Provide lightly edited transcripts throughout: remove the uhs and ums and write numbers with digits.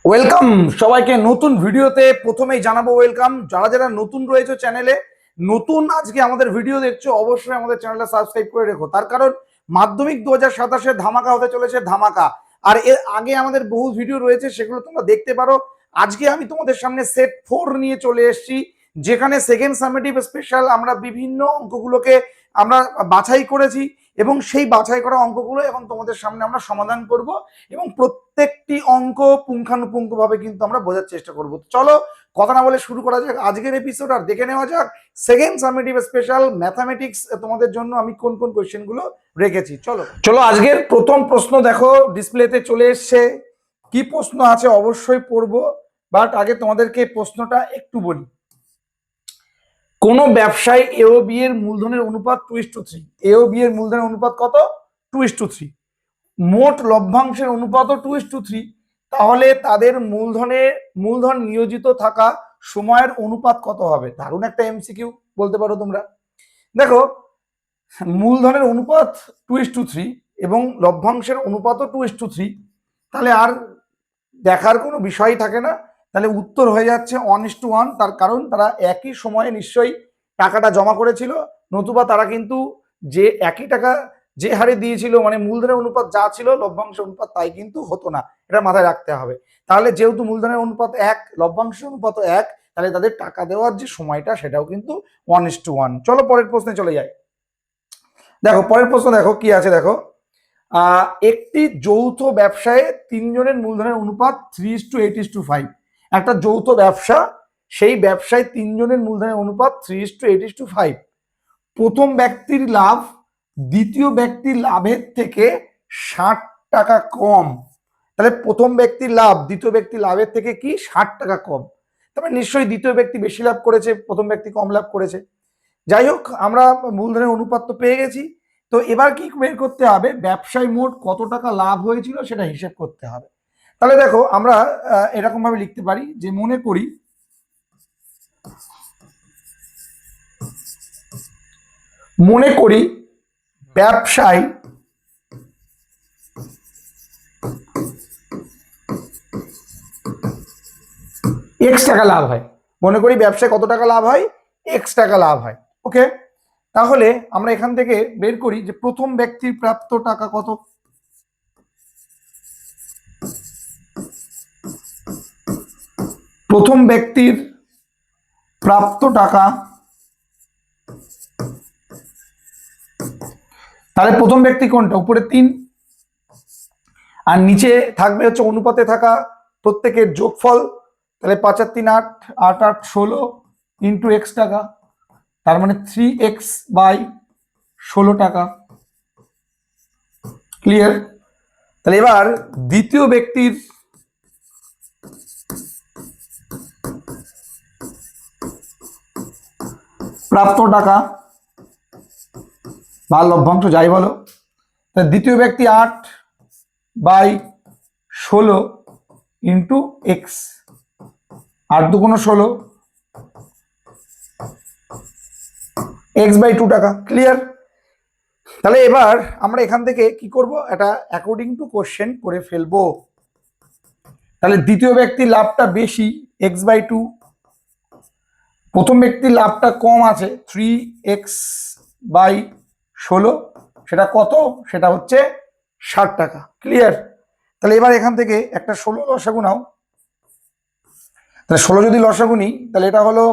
Welcome সবাইকে নতুন ভিডিওতে। প্রথমেই জানাবো ওয়েলকাম যারা যারা নতুন রয়েছে চ্যানেলে। নতুন আজকে আমাদের ভিডিও দেখছো, অবশ্যই আমাদের চ্যানেলটা সাবস্ক্রাইব করে রেখো। তার কারণ মাধ্যমিক 2027-এ ধামাকা হতে চলেছে, ধামাকা। আর এর আগে আমাদের বহু ভিডিও রয়েছে, সেগুলো তোমরা দেখতে পারো। আজকে আমি তোমাদের সামনে সেট 4 নিয়ে চলে এসেছি, যেখানে সেকেন্ড সামেটিভ স্পেশাল আমরা বিভিন্ন অঙ্কগুলোকে আমরা বাছাই করেছি এবং সেই বাছাই করা অঙ্কগুলো এখন তোমাদের সামনে আমরা সমাধান করব এবং প্রত্যেকটি অঙ্ক পুঙ্খানুপুঙ্খভাবে কিন্তু আমরা বোঝার চেষ্টা করব। চলো কথা না বলে শুরু করা যাক আজকের এপিসোড। আর দেখে নেওয়া যাক সেকেন্ড সামেটিভ স্পেশাল ম্যাথামেটিক্স তোমাদের জন্য আমি কোন কোন কোয়েশ্চেনগুলো রেখেছি। চলো চলো আজকের প্রথম প্রশ্ন দেখো, ডিসপ্লেতে চলে এসছে। কি প্রশ্ন আছে অবশ্যই পড়বো, বাট আগে তোমাদেরকে প্রশ্নটা একটু বলি। কোন ব্যবসায় এ ও বি এর মূলধনের অনুপাত 2:3। এ ও বি এর মূলধনের অনুপাত কত? 2:3। মোট লভ্যাংশের অনুপাতও 2:3। তাহলে তাদের মূলধন নিয়োজিত থাকা সময়ের অনুপাত কত হবে? দারুণ একটা এমসিকিউ বলতে পারো তোমরা। দেখো, মূলধনের অনুপাত 2:3 এবং লভ্যাংশের অনুপাতও 2:3, তাহলে আর দেখার কোনো বিষয় থাকে না। তাহলে উত্তর হয়ে যাচ্ছে 1:1। তার কারণ তারা একই সময়ে নিশ্চয়ই টাকাটা জমা করেছিল, নতুবা তারা কিন্তু যে একই টাকা যে হারে দিয়েছিল, মানে মূলধনের অনুপাত যা ছিল লভ্যাংশের অনুপাত তাই কিন্তু হতো না। এটা মাথায় রাখতে হবে। তাহলে যেহেতু মূলধনের অনুপাত 1, লভ্যাংশের অনুপাত 1, তাহলে তাদের টাকা দেওয়ার যে সময়টা সেটাও কিন্তু 1:1। চলো পরের প্রশ্নে চলে যাই। দেখো পরের প্রশ্ন দেখো কি আছে। দেখো, একটি যৌথ ব্যবসায় 3 জনের মূলধনের অনুপাত 3:8:5। একটা যৌথ ব্যবসা, সেই ব্যবসায় 3 জনের মূলধনের অনুপাত 3:8:5। প্রথম ব্যক্তির লাভ দ্বিতীয় ব্যক্তির লাভের থেকে 60 টাকা কম। তাহলে প্রথম ব্যক্তির লাভ দ্বিতীয় ব্যক্তির লাভের থেকে কি 60 টাকা কম। তবে নিশ্চয়ই দ্বিতীয় ব্যক্তি বেশি লাভ করেছে, প্রথম ব্যক্তি কম লাভ করেছে। যাই হোক, আমরা মূলধনের অনুপাত তো পেয়ে গেছি। তো এবার কি বের করতে হবে? ব্যবসায় মোট কত টাকা লাভ হয়েছিল সেটা হিসেব করতে হবে। তাহলে দেখো, আমরা এরকম ভাবে লিখতে পারি যে মনে করি ব্যবসায় x টাকা লাভ হয়। মনে করি ব্যবসায় কত টাকা লাভ হয়? x টাকা লাভ হয়। ওকে, তাহলে আমরা এখান থেকে বের করি যে প্রথম ব্যক্তির প্রাপ্ত টাকা কত। প্রথম ব্যক্তির প্রাপ্ত টাকা, তাহলে প্রথম ব্যক্তি কোনটা? উপরে 3, আর নিচে থাকবে হচ্ছে অনুপাতে থাকা প্রত্যেকের যোগফল। তাহলে 5 আর 3 8, 8 8 16 ইন্টু x টাকা, তার মানে 3x/16 টাকা। ক্লিয়ার? তাহলে এবার দ্বিতীয় ব্যক্তির প্রাপ্ত টাকা বা লভ্যাংশ যাই বলো, দ্বিতীয় ব্যক্তি 8/16 ইন্টু এক্স, 8 2 16, x/2 টাকা। ক্লিয়ার? তাহলে এবার আমরা এখান থেকে কি করব? এটা অ্যাকর্ডিং টু কোশ্চেন করে ফেলবো। তাহলে দ্বিতীয় ব্যক্তির লাভটা বেশি, x/2। প্রথম ব্যক্তির লাভটা কম আছে, 3x/16। সেটা কত? সেটা হচ্ছে 60 টাকা। ক্লিয়ার? তাহলে এবার এখান থেকে একটা 16 লসাগু নাও। তাহলে 16 যদি লসাগু নিই, তাহলে এটা হলো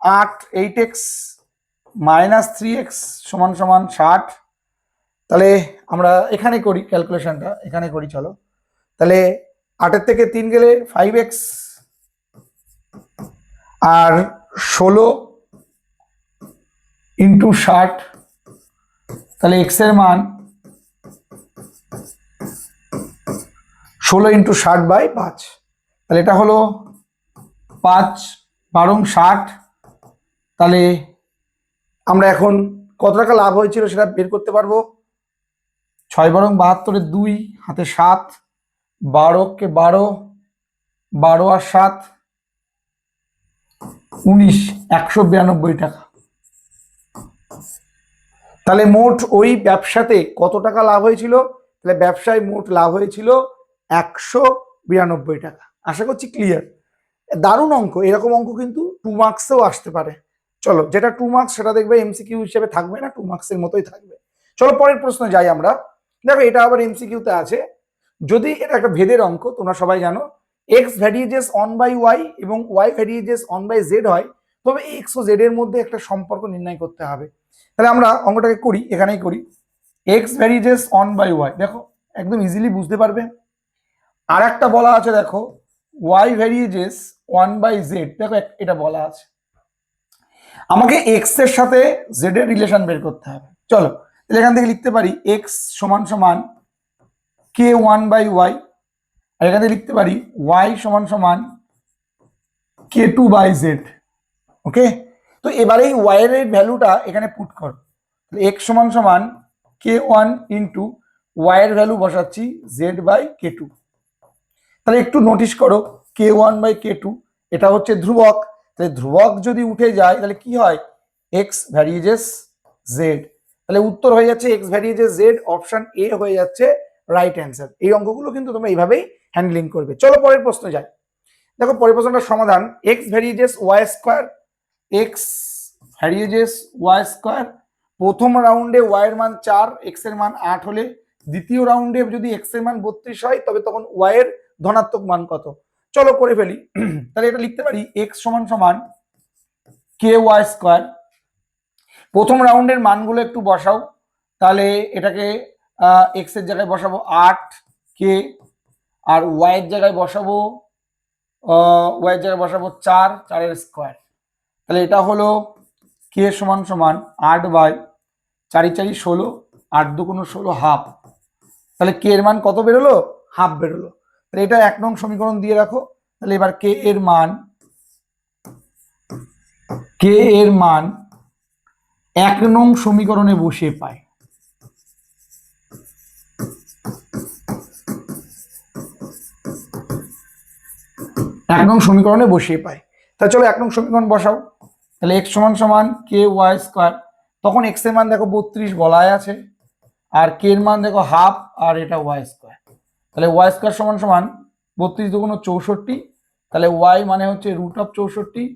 8x - 3x = 60। তাহলে আমরা এখানে করি ক্যালকুলেশনটা, এখানে করি চলো। তাহলে 8 থেকে 3 গেলে 5x, আর 16 ইন্টু 60, তাহলে x এর মান 16 ইন্টু 60/5। তাহলে এটা হলো 5 12 60। তাহলে আমরা এখন কত টাকা লাভ হয়েছিল সেটা বের করতে পারবো। 6 12 72, 2 হাতে 7, 12 কে 12, 12 আর 7 19, 192 টাকা। তাহলে মোট ওই ব্যবসাতে কত টাকা লাভ হয়েছিল? তাহলে ব্যবসায় মোট লাভ হয়েছিল 192 টাকা। আশা করছি ক্লিয়ার। দারুণ অঙ্ক, এরকম অঙ্ক কিন্তু 2 মার্কসেও আসতে পারে। চলো, যেটা 2 মার্কস সেটা দেখবে এমসিকিউ হিসেবে থাকবে না, 2 মার্কসের মতোই থাকবে। চলো পরের প্রশ্নে যাই আমরা। দেখো এটা আবার এমসিকিউতে আছে। যদি এটা একটা ভেদের অঙ্ক, তোমরা সবাই জানো X varies on by Y এবং Y varies on by Z হয়, তবে এক্স ও জেড এর মধ্যে একটা সম্পর্ক নির্ণয় করতে হবে। তাহলে আমরা অঙ্কটাকে করি, এখানেই করি। X varies on by Y, দেখো একদম ইজিলি বুঝতে পারবে। আর একটা বলা আছে দেখো Y varies one by Z, দেখো এটা বলা আছে। আমাকে এক্স এর সাথে জেড এর রিলেশন বের করতে হবে। চলো তাহলে এখান থেকে লিখতে পারি এক্স সমান সমান কে ওয়ান বাই ওয়াই, আর এখান থেকে লিখতে পারি ওয়াই সমান সমান কে টু বাই জেড। ওকে, তো এবারে এই ওয়াই এর ভ্যালুটা এখানে পুট কর। এক্স সমান সমান কে ওয়ান ইন্টু ওয়াই এর ভ্যালু বসাচ্ছি জেড বাই কে টু। তাহলে একটু নোটিস করো কে ওয়ান বাই কে টু এটা হচ্ছে ধ্রুবক, তাহলে ধ্রুবক যদি উঠে যায় তাহলে কি হয়, এক্স ভ্যারিয়েজেস জেড। তাহলে উত্তর হয়ে যাচ্ছে এক্স ভ্যারিয়েজেস জেড, অপশন এ হয়ে যাচ্ছে রাইট অ্যান্সার। এই অঙ্কগুলো কিন্তু তোমরা এইভাবেই হ্যান্ডলিং করবে। চলো পরের প্রশ্ন যাই। দেখো পরের প্রশ্নটার সমাধান X varies Y square, X varies Y square. প্রথম রাউন্ডে ওয়াই এর মান 4, এক্স এর মান 8 হলে দ্বিতীয় রাউন্ডে যদি এক্স এর মান 32 হয় তবে তখন ওয়াই এর ধনাত্মক মান কত? চলো করে ফেলি। তাহলে এটা লিখতে পারি এক্স সমান সমান কে ওয়াই স্কোয়ার। প্রথম রাউন্ডের মানগুলো একটু বসাও, তাহলে এটাকে এক্স এর জায়গায় বসাবো 8 কে, আর ওয়াই এর জায়গায় বসাবো 4, 4 এর স্কোয়ার। তাহলে এটা হলো কে সমান সমান 8 বাই 4 4 16, 8 2 16 হাফ। তাহলে কে এর মান কত বেরোলো? হাফ বেরোলো। তাহলে এটা 1 নং সমীকরণ দিয়ে রাখো। তাহলে এবার কে এর মান 1 নং সমীকরণে বসিয়ে পাই। এক নং সমীকরণে বসিয়ে পাই। তাহলে চলো 1 নং সমীকরণ বসাও। তাহলে এক্স সমান সমান কে ওয়াই স্কোয়ার, তখন এক্স এর মান দেখো 32 বলাই আছে, আর কে এর মান দেখো হাফ, আর এটা ওয়াই স্কোয়ার। তাহলে ওয়াই স্কোয়ার সমান সমান 32 2 64, তাহলে ওয়াই মানে হচ্ছে √64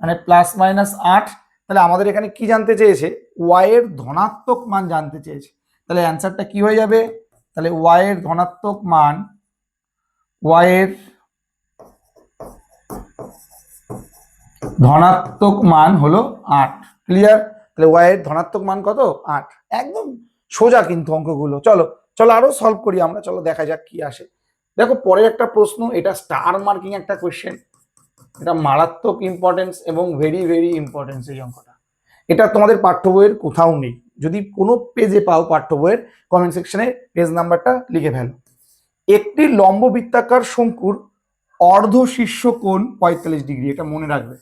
মানে প্লাস মাইনাস 8। তাহলে আমাদের এখানে কি জানতে চেয়েছে? ওয়াই এর ধনাত্মক মান জানতে চেয়েছে। তাহলে অ্যান্সারটা কি হয়ে যাবে? তাহলে ওয়াই এর ধনাত্মক মান, ওয়াই এর ধনাত্মক মান হলো 8। ক্লিয়ার? তাহলে ওয়াই এর ধনাত্মক মান কত? 8। একদম সোজা কিন্তু অঙ্কগুলো। চলো চলো আরো সলভ করি আমরা, চলো দেখা যাক কি আসে। দেখো পরের একটা প্রশ্ন, এটা স্টার মার্কিং একটা কোশ্চেন, এটা মারাত্মক ইম্পর্টেন্স এবং ভেরি ভেরি ইম্পর্টেন্স এই অঙ্কটা। এটা তোমাদের পাঠ্য বইয়ের কোথাও নেই, যদি কোনো পেজে পাও পাঠ্য বইয়ের কমেন্ট সেকশনে পেজ নাম্বারটা লিখে ফেলো। একটি লম্ব বৃত্তাকার শঙ্কুর অর্ধ শীর্ষ কোণ 45 ডিগ্রি, এটা মনে রাখবে।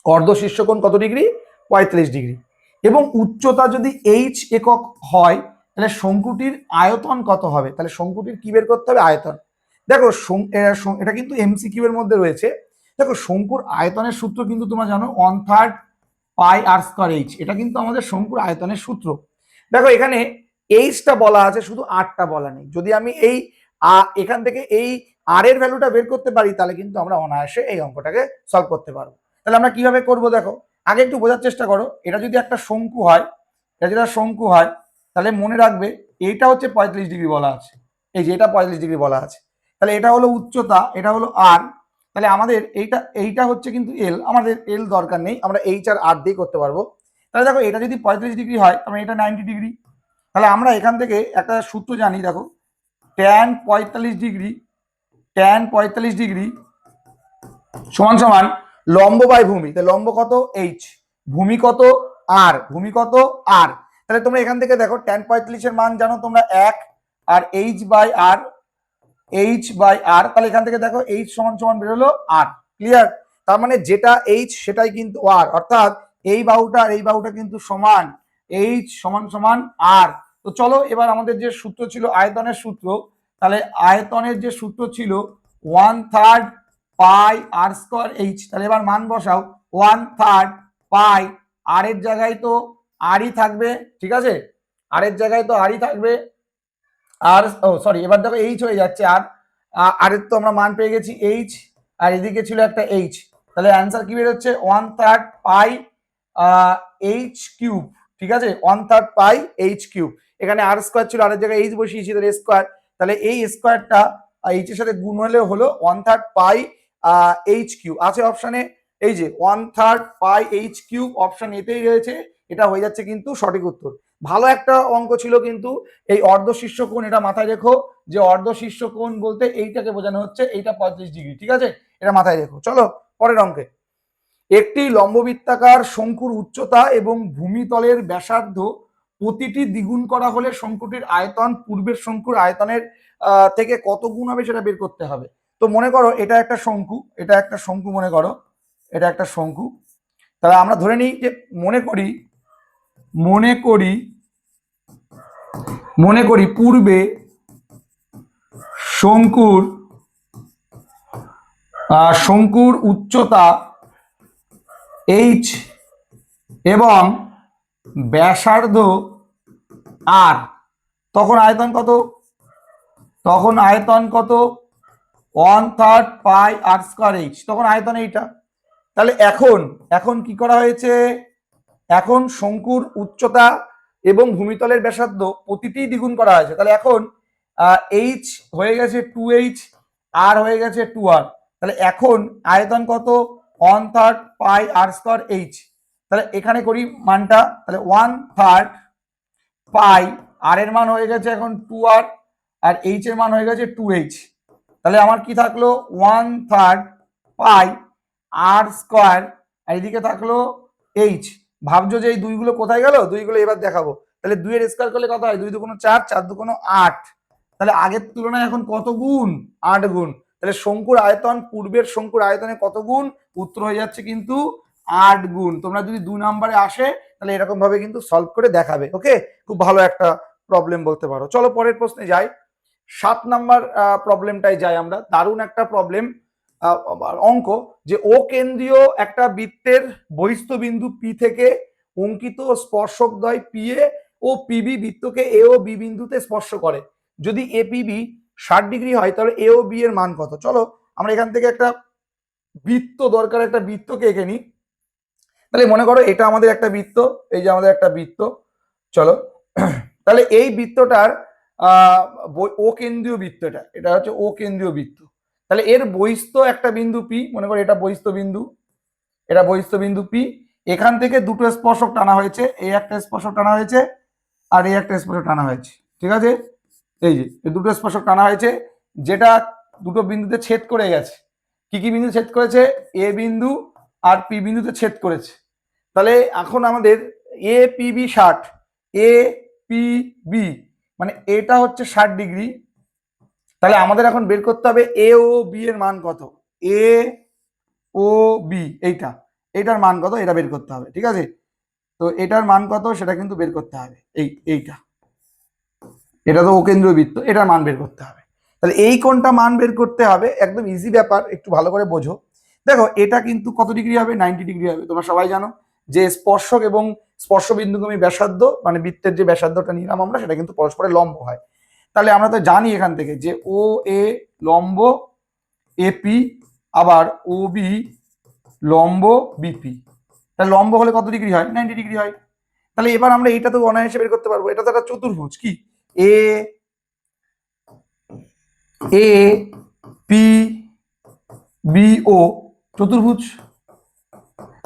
অর্ধ শীর্ষ কোণ কত ডিগ্রি? 45 ডিগ্রি। এবং উচ্চতা যদি এইচ একক হয় তাহলে শঙ্কুটির আয়তন কত হবে? তাহলে শঙ্কুটির কি বের করতে হবে? আয়তন। দেখো এটা কিন্তু এমসিকিউ এর মধ্যে রয়েছে। দেখো শঙ্কুর আয়তনের সূত্র কিন্তু তোমরা জানো 1/3 পাই আর স্কয়ার এইচ, এটা কিন্তু আমাদের শঙ্কুর আয়তনের সূত্র। দেখো এখানে এইচটা বলা আছে, শুধু আরটা বলা নেই। যদি আমি এই এখান থেকে এই আর এর ভ্যালুটা বের করতে পারি তাহলে কিন্তু আমরা অনায়াসে এই অঙ্কটাকে সলভ করতে পারবো। তাহলে আমরা কিভাবে করব দেখো, আগে একটু বোঝার চেষ্টা করো। এটা যদি একটা শঙ্কু হয়, তাহলে মনে রাখবে এইটা হচ্ছে 45 ডিগ্রি বলা আছে, এই যে এটা 45 ডিগ্রি বলা আছে। তাহলে এটা হলো উচ্চতা, এটা হলো আর। তাহলে আমাদের এইটা হচ্ছে কিন্তু এল, আমাদের এল দরকার নেই, আমরা এইচ আর আর দিয়ে করতে পারবো। তাহলে দেখো এটা যদি 45 ডিগ্রি হয় তাহলে এটা 90 ডিগ্রি। তাহলে আমরা এখান থেকে একটা সূত্র জানি, দেখো tan 45 ডিগ্রি সমান সমান লম্ব বাই ভূমি। তাহলে লম্ব কত? এইচ, ভূমি কত? আর, ভূমি কত? আর। তাহলে তোমরা এখান থেকে দেখো tan 45 এর মান জানো তোমরা 1, আর এইচ বাই আর, তাহলে এখান থেকে দেখো এইচ সমান সমান বেরোলো আর। ক্লিয়ার? তার মানে যেটা এইচ সেটাই কিন্তু আর, অর্থাৎ এই বাহুটা আর এই বাহুটা কিন্তু সমান, এইচ সমান সমান আর। তো চলো এবার আমাদের যে সূত্র ছিল আয়তনের সূত্র, তাহলে আয়তনের যে সূত্র ছিল 1/3 পাই আর স্কয়ার এইচ। তাহলে এবার মান বসাও, 1/3 পাই, আর এর জায়গায় তো আরই থাকবে, ঠিক আছে? আর এর জায়গায় তো আরই থাকবে, আর সরি এবার দেখো এইচ হয়ে যাচ্ছে আর, আর তো আমরা মান পেয়ে গেছি এইচ, আর এদিকে ছিল একটা এইচ, তাহলে অ্যান্সার কি বের হচ্ছে 1/3 পাই এইচ কিউব। ঠিক আছে, 1/3 পাই এইচ কিউব। এখানে আর স্কোয়ার ছিল, আর এর জায়গায় এইচ বসিয়েছি, তাহলে স্কোয়ার, তাহলে এই স্কোয়ারটা এইচ এর সাথে গুণ হলে হলো 1/3 পাই এইচ কিউব। আছে অপশনে এই যে 1/3 পাই এইচ কিউব, অপশন এতেই রয়েছে, এটা হয়ে যাচ্ছে কিন্তু সঠিক উত্তর। ভালো একটা অঙ্ক ছিল কিন্তু। এই অর্ধ শীর্ষ কোণ, এটা মাথায় রেখো যে অর্ধ শীর্ষ কোণ বলতে এইটাকে বোঝানো হচ্ছে, এইটা 35 ডিগ্রি। ঠিক আছে, এটা মাথায় রেখো। চলো পরের অঙ্কে। একটি লম্ববৃত্তাকার শঙ্কুর উচ্চতা এবং ভূমিতলের ব্যাসার্ধ প্রতিটি দ্বিগুণ করা হলে শঙ্কুটির আয়তন পূর্বের শঙ্কুর আয়তনের থেকে কত গুণ হবে সেটা বের করতে হবে। তো মনে করো এটা একটা শঙ্কু, এটা একটা শঙ্কু, মনে করো এটা একটা শঙ্কু। তাহলে আমরা ধরে নিই যে মনে করি পূর্বে শঙ্কুর উচ্চতা এইচ এবং ব্যাসার্ধ আর, তখন আয়তন কত 1/3 পাই আর স্কয়ার এইচ, তখন আয়তন এইটা। তাহলে এখন কি করা হয়েছে, এখন শঙ্কুর উচ্চতা এবং ভূমিতলের ব্যাসার্ধ প্রতিটি দ্বিগুণ করা হয়েছে। তাহলে এখন এইচ হয়ে গেছে 2h, আর হয়ে গেছে 2r। তাহলে এখন আয়তন কত 1/3 পাই আর স্কয়ার এইচ। তাহলে এখানে করি মানটা, তাহলে 1/3 পাই, আর এর মান হয়ে গেছে এখন 2r, আর এইচ এর মান হয়ে গেছে 2h। তাহলে আমার কি থাকলো 1/3 পাই আর স্কয়ার, আর এদিকে থাকলো এইচ। ভাবছো যে এই দুইগুলো কোথায় গেল, দুইগুলো এবার দেখাবো। তাহলে 2 এর স্কয়ার করলে কত হয়, 2 দুগুণ 4, 4 দুগুণ 8। তাহলে আগের তুলনায় এখন কত গুণ, 8 গুণ। তাহলে শঙ্কুর আয়তন পূর্বের শঙ্কুর আয়তনে কত গুণ, উত্তর হয়ে যাচ্ছে কিন্তু 8 গুণ। তোমরা যদি 2 নম্বরে আসে তাহলে এরকম ভাবে কিন্তু সলভ করে দেখাবে। ওকে, খুব ভালো একটা প্রবলেম বলতে পারো। চলো পরের প্রশ্নে যাই। 7 নাম্বার প্রবলেমটাই যাই আমরা। দারুণ একটা প্রবলেম অঙ্ক, যে ও কেন্দ্রীয় একটা বৃত্তের বহিস্থ বিন্দু পি থেকে অঙ্কিত স্পর্শকদ্বয় পি এ ও পিবি বৃত্তকে এ ও বি বিন্দুতে স্পর্শ করে। যদি এ পিবি 60 ডিগ্রি হয় তাহলে এ ও বি এর মান কত। চলো আমরা এখান থেকে একটা বৃত্ত দরকার, একটা বৃত্তকে এঁকে নিই। তাহলে মনে করো এটা আমাদের একটা বৃত্ত, এই যে আমাদের একটা বৃত্ত। চলো তাহলে এই বৃত্তটার ও কেন্দ্রীয় বৃত্ত, এটা হচ্ছে ও কেন্দ্রীয় বৃত্ত। তাহলে এর বহিস্থ একটা বিন্দু পি, মনে করো এটা বহিস্থ বিন্দু, এটা বহিস্থ বিন্দু পি। এখান থেকে দুটো স্পর্শক টানা হয়েছে, এই একটা স্পর্শক টানা হয়েছে আর এই একটা স্পর্শক টানা হয়েছে। ঠিক আছে, এই যে এই দুটো স্পর্শক টানা হয়েছে, যেটা দুটো বিন্দুতে ছেদ করে গেছে। কি কি বিন্দু ছেদ করেছে, এ বিন্দু আর পি বিন্দুতে ছেদ করেছে। তাহলে এখন আমাদের এ পিবি 60, এ পি বি মানে এটা হচ্ছে 60 ডিগ্রি। তাহলে আমাদের এখন বের করতে হবে এ ও বি এর মান কত, এ ও বি এইটার মান কত, এটা বের করতে হবে। ঠিক আছে, তো এটার মান কত সেটা কিন্তু বের করতে হবে। এটা তো ও কেন্দ্রীয় বৃত্ত, এটার মান বের করতে হবে। তাহলে এই কোণটা মান বের করতে হবে, একদম ইজি ব্যাপার, একটু ভালো করে বোঝো। দেখো এটা কিন্তু কত ডিগ্রি হবে, 90 ডিগ্রি হবে। তোমরা সবাই জানো যে স্পর্শক এবং স্পর্শ বিন্দুগামী ব্যাসার্ধ, মানে বৃত্তের যে ব্যাসার্ধটা নিলাম আমরা, সেটা কিন্তু পরস্পরের লম্ব হয়। তাহলে আমরা তো জানি এখান থেকে যে ও এ লম্ব এপি, আবার ও বি লম্ব বিপি। তাহলে লম্ব হলে কত ডিগ্রি হয়, 90 ডিগ্রি হয়। তাহলে এবার আমরা এটা তো অনায়াসে বের করতে পারবো। এটা তো একটা চতুর্ভুজ, কি এ এ পি বি ও চতুর্ভুজ।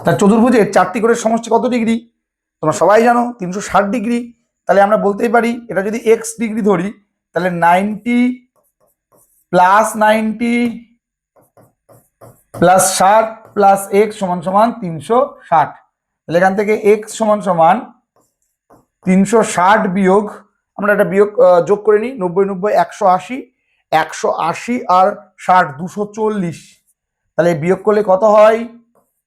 তার চতুর্ভুজের 4টি কোণের সমষ্টি কত ডিগ্রি, তোমরা সবাই জানো 360 ডিগ্রি। তাহলে আমরা বলতেই পারি এটা যদি এক্স ডিগ্রি ধরি, তাহলে 90 প্লাস 90 প্লাস 60 প্লাস এক্স সমান সমান 360। তাহলে এখান থেকে এক্স সমান সমান 360 বিয়োগ, আমরা একটা বিয়োগ যোগ করে নিই, 90 90 180, 180 আর 60 240। তাহলে বিয়োগ করলে কত হয়,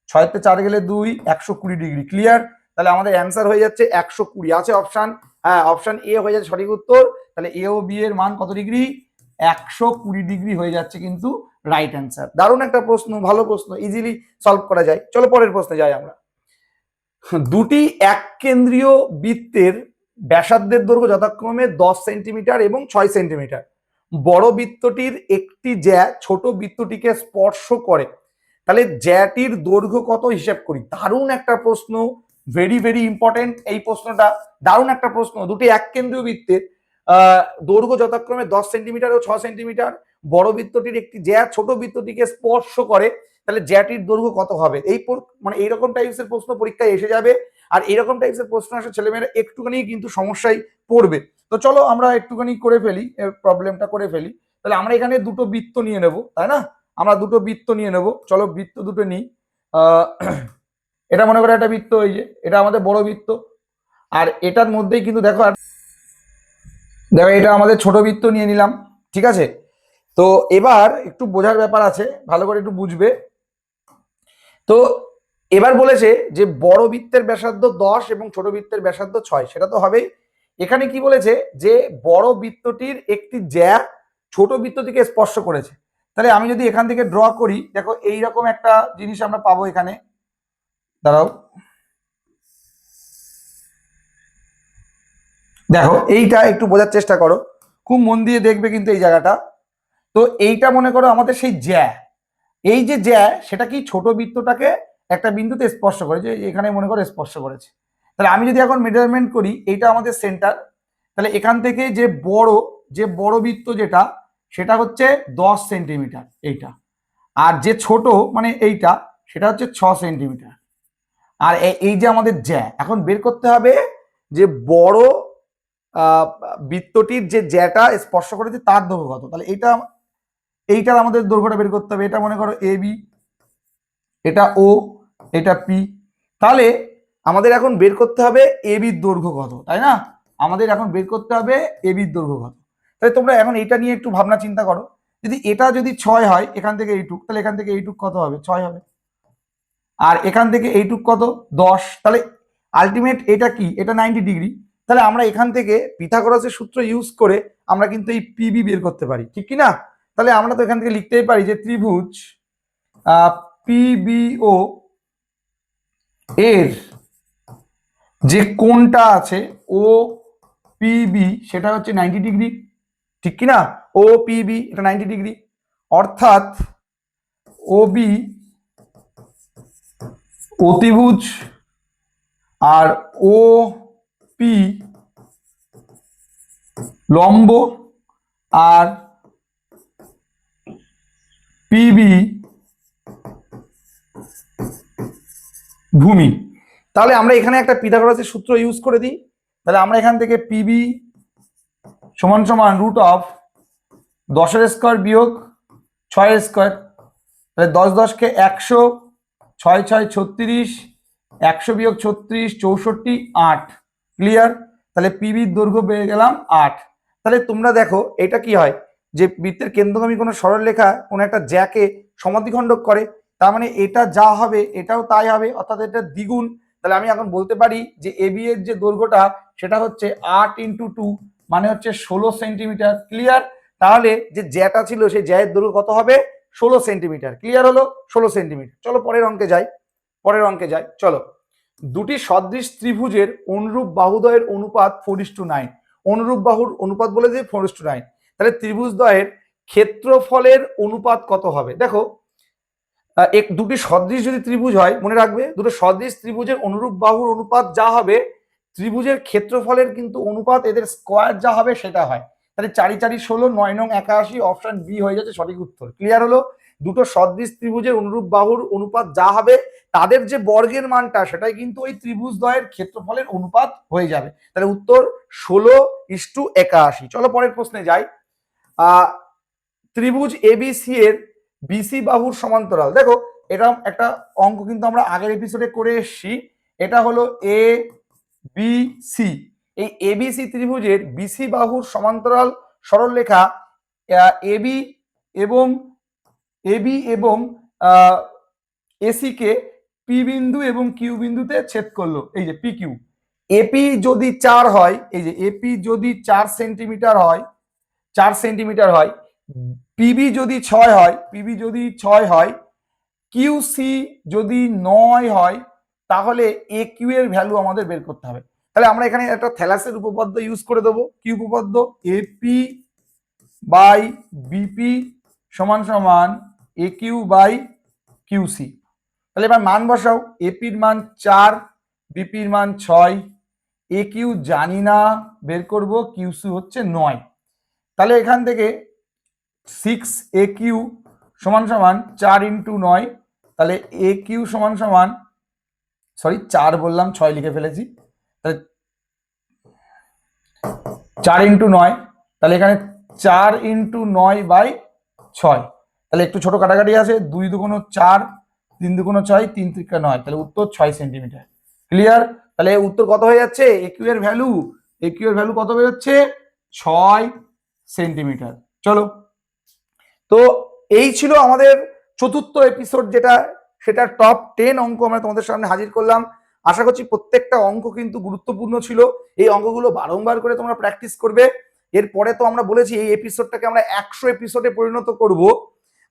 6তে 4 গেলে 2, 120 ডিগ্রি। ক্লিয়ার? তাহলে আমাদের অ্যান্সার হয়ে যাচ্ছে 120। আছে অপশন, হ্যাঁ অপশন এ হয়ে যাচ্ছে সঠিক উত্তর। তাহলে এ ও বি এর মান কত ডিগ্রি, 120 ডিগ্রি হয়ে যাচ্ছে কিন্তু রাইট অ্যান্সার। দারুণ একটা প্রশ্ন, ভালো প্রশ্ন, ইজিলি সলভ করা যায়। চলো পরের প্রশ্নে যাই আমরা। দুটি এক কেন্দ্রীয় বৃত্তের ব্যাসার্ধের দৈর্ঘ্য যথাক্রমে 10 সেন্টিমিটার এবং 6 সেন্টিমিটার। বড় বৃত্তটির একটি জ্যা ছোট বৃত্তটিকে স্পর্শ করে, তাহলে জ্যাটির দৈর্ঘ্য কত হিসাব করি। দারুণ একটা প্রশ্ন, ভেরি ভেরি ইম্পর্টেন্ট এই প্রশ্নটা, দারুণ একটা প্রশ্ন। দুটি এক কেন্দ্রীয় বৃত্তের দৈর্ঘ্য যথাক্রমে 10 সেন্টিমিটার ও 6 সেন্টিমিটার, বড় বৃত্তটির একটি জ্যা ছোট বৃত্তটিকে স্পর্শ করে, তাহলে জ্যাটির দৈর্ঘ্য কত হবে। এই মানে এইরকম টাইপসের প্রশ্ন পরীক্ষায় এসে যাবে, আর এরকম টাইপসের প্রশ্ন আসে ছেলেমেয়েরা একটুখানি কিন্তু সমস্যায় পড়বে। তো চলো আমরা একটুখানি করে ফেলি, প্রবলেমটা করে ফেলি। তাহলে আমরা এখানে দুটো বৃত্ত নিয়ে নেব, তাই না, আমরা দুটো বৃত্ত নিয়ে নেব। চলো বৃত্ত দুটো নিই। এটা মনে করো একটা বৃত্ত, এই যে এটা আমাদের বড় বৃত্ত, আর এটার মধ্যেই কিন্তু দেখো দেখো এটা আমাদের ছোট বৃত্ত নিয়ে নিলাম, ঠিক আছে। তো এবার একটু বোঝার ব্যাপার আছে, ভালো করে একটু বুঝবে। তো এবার বলেছে যে বড় বৃত্তের ব্যাসার্ধ 10 এবং ছোট বৃত্তের ব্যাসার্ধ 6, সেটা তো হবেই। এখানে কি বলেছে যে বড় বৃত্তটির একটি জ্যা ছোট বৃত্তটিকে স্পর্শ করেছে। তাহলে আমি যদি এখান থেকে ড্র করি, দেখো এইরকম একটা জিনিস আমরা পাবো এখানে, দাঁড়াও, দেখো এইটা একটু বোঝার চেষ্টা করো, খুব মন দিয়ে দেখবে কিন্তু এই জায়গাটা। তো এইটা মনে করো আমাদের সেই জ্যা, এই যে জ্যা সেটা কি ছোট বৃত্তটাকে একটা বিন্দুতে স্পর্শ করেছে, এখানে মনে করো স্পর্শ করেছে। তাহলে আমি যদি এখন মেজারমেন্ট করি, এইটা আমাদের সেন্টার, তাহলে এখান থেকে যে বড় বৃত্ত যেটা সেটা হচ্ছে 10 সেন্টিমিটার এইটা, আর যে ছোট মানে এইটা সেটা হচ্ছে 6 সেন্টিমিটার। আর এই যে আমাদের জ্যা, এখন বের করতে হবে যে বড় বৃত্তটির যে জ্যাটা স্পর্শ করেছে তার দৈর্ঘ্য কত। তাহলে এইটার আমাদের দৈর্ঘ্যটা বের করতে হবে। এটা মনে করো এ বি, এটা ও, এটা পি। তাহলে আমাদের এখন বের করতে হবে এ বির দৈর্ঘ্য কত, তাই না, আমাদের এখন বের করতে হবে এ বির দৈর্ঘ্য কত। তাহলে তোমরা এখন এটা নিয়ে একটু ভাবনা চিন্তা করো, যদি এটা যদি 6 হয় এখান থেকে এইটুক, তাহলে এখান থেকে এইটুক কত হবে, 6 হবে। আর এখান থেকে এইটুক কত, 10। তাহলে আলটিমেট এটা কি, এটা 90 ডিগ্রি। তাহলে আমরা এখান থেকে পিথাগোরাসের সূত্র ইউজ করে আমরা কিন্তু এই পিবি বের করতে পারি, ঠিক কি না। তাহলে আমরা তো এখান থেকে লিখতেই পারি যে ত্রিভুজ পিবিও এর যে কোণটা আছে ও পিবি সেটা হচ্ছে 90 ডিগ্রি, ঠিক কি না। ও পিবি এটা 90 ডিগ্রি, অর্থাৎ ও বি অতিভুজ আর ও পি লম্ব আর পিবি ভূমি। তাহলে আমরা এখানে একটা পিথাগোরাসের সূত্র ইউজ করে দিই। তাহলে আমরা এখান থেকে পিবি সমান সমান রুট অফ 10 এর স্কয়ার বিয়োগ 6 এর স্কয়ার, তাহলে 10 10 কে 100, 6 6 36, 100 বিয়োগ 36 64, 8। ক্লিয়ার। তাহলে পিবির দৈর্ঘ্য পেয়ে গেলাম 8। তাহলে তোমরা দেখো এটা কি হয়, যে বৃত্তের কেন্দ্রগামী কোনো সরলরেখা কোনো একটা জ্যাকে সমাধিখণ্ডক করে, তার মানে এটা যা হবে এটাও তাই হবে, অর্থাৎ এটা দ্বিগুণ। তাহলে আমি এখন বলতে পারি যে এবি এর যে দৈর্ঘ্যটা সেটা হচ্ছে 8 × 2 মানে হচ্ছে 16 সেন্টিমিটার। ক্লিয়ার। তাহলে যে জ্যাটা ছিল সেই জ্যায়ের দৈর্ঘ্য কত হবে, 16 সেন্টিমিটার। ক্লিয়ার হলো, 16 সেন্টিমিটার। চলো পরের অঙ্কে যাই, চলো। দুটি সদৃশ ত্রিভুজের অনুরূপ বাহুদ্বয়ের অনুপাত 4:9, অনুরূপ বাহুর অনুপাত বলে দিয়ে 4:9, তাহলে ত্রিভুজদ্বয়ের ক্ষেত্রফলের অনুপাত কত হবে। দেখো দুটি সদৃশ যদি ত্রিভুজ হয়, মনে রাখবে দুটো সদৃশ ত্রিভুজের অনুরূপ বাহুর অনুপাত যা হবে, ত্রিভুজের ক্ষেত্রফলের কিন্তু অনুপাত এদের স্কয়ার যা হবে সেটা হয়। তাহলে 4 4 16, 9 9 81, অপশন বি হয়ে যাচ্ছে সঠিক উত্তর। ক্লিয়ার হলো। দুটো সদৃশ ত্রিভুজের অনুরূপ বাহুর অনুপাত যা হবে তাদের যে বর্গের মানটা সেটাই কিন্তু ওই ত্রিভুজদ্বয়ের ক্ষেত্রফলের অনুপাত হয়ে যাবে। তাহলে উত্তর 16:81। চলো পরের প্রশ্নে যাই। ত্রিভুজ এবিসি এর বিসি বাহুর সমান্তরাল, দেখো এটা একটা অঙ্ক কিন্তু আমরা আগের এপিসোডে করে এসেছি। এটা হলো এ বি সি, এই এবিসি ত্রিভুজের বিসি বাহুর সমান্তরাল সরলরেখা এবি এবং এসি কে পি বিন্দু এবং কিউ বিন্দুতে ছেদ করলো, এই যে পি কিউ। এপি যদি 4 হয়, এই যে এপি যদি 4 সেন্টিমিটার হয়, পিবি যদি 6 হয়, কিউসি যদি 9 হয়, তাহলে এ কিউ এর ভ্যালু আমাদের বের করতে হবে। তাহলে আমরা এখানে একটা থ্যালাসের উপপাদ্য ইউজ করে দেবো। কি উপপাদ্য, এপি বাই বিপি সমান সমান এ কিউ বাই কিউসি। তাহলে এবার মান বসাও, এপির মান 4, বিপির মান 6, এ কিউ জানি না, বের করব, কিউসি হচ্ছে 9। তাহলে এখান থেকে 6 এ কিউ সমান সমান 4 ইন্টু 9, তাহলে এ কিউ সমান সমান, সরি 4 বললাম 6 লিখে ফেলেছি, তাহলে 4 ইন্টু 9, তাহলে এখানে 4 ইন্টু 9 বাই 6, তাহলে একটু ছোট কাটাকাটি আছে, 2 দুগুণ 4, 3 দুগুণ 6, 3 3 9, তাহলে উত্তর 6 সেন্টিমিটার। ক্লিয়ার? তাহলে উত্তর কত হয়ে যাচ্ছে? একিউ এর ভ্যালু, একিউ এর ভ্যালু কত বেরোচ্ছে? 6 সেন্টিমিটার। চলো, তো এই ছিল আমাদের চতুর্থ এপিসোড, যেটা সেটা টপ 10 অঙ্ক আমরা তোমাদের সামনে হাজির করলাম। আশা করছি প্রত্যেকটা অঙ্ক কিন্তু গুরুত্বপূর্ণ ছিল। এই অঙ্কগুলো বারংবার করে তোমরা প্র্যাকটিস করবে। এরপরে তো আমরা বলেছি এই এপিসোডটাকে আমরা 100 এপিসোডে পরিণত করব,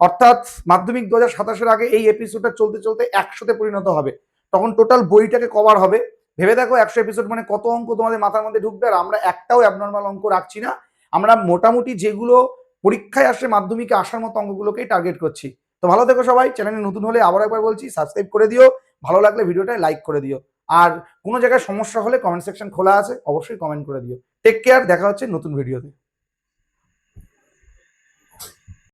অর্থাৎ মাধ্যমিক 2027-এর আগে এই এপিসোডটা চলতে চলতে 100-তে পরিণত হবে। তখন টোটাল বইটাকে কভার হবে। ভেবে দেখো 100 এপিসোড মানে কত অঙ্ক তোমাদের মাথার মধ্যে ঢুকবে। আর আমরা একটাও অ্যাবনর্মাল অঙ্ক রাখছি না, আমরা মোটামুটি যেগুলো পরীক্ষায় আসে মাধ্যমিকে আসার মতো অঙ্কগুলোকেই টার্গেট করছি। তো ভালো থেকো সবাই। চ্যানেলে নতুন হলে আবার একবার বলছি, সাবস্ক্রাইব করে দিও, ভালো লাগলে ভিডিওটা লাইক করে দিও, আর কোনো জায়গায় সমস্যা হলে কমেন্ট সেকশন খোলা আছে, অবশ্যই কমেন্ট করে দিও। টেক কেয়ার, দেখা হচ্ছে নতুন ভিডিওতে।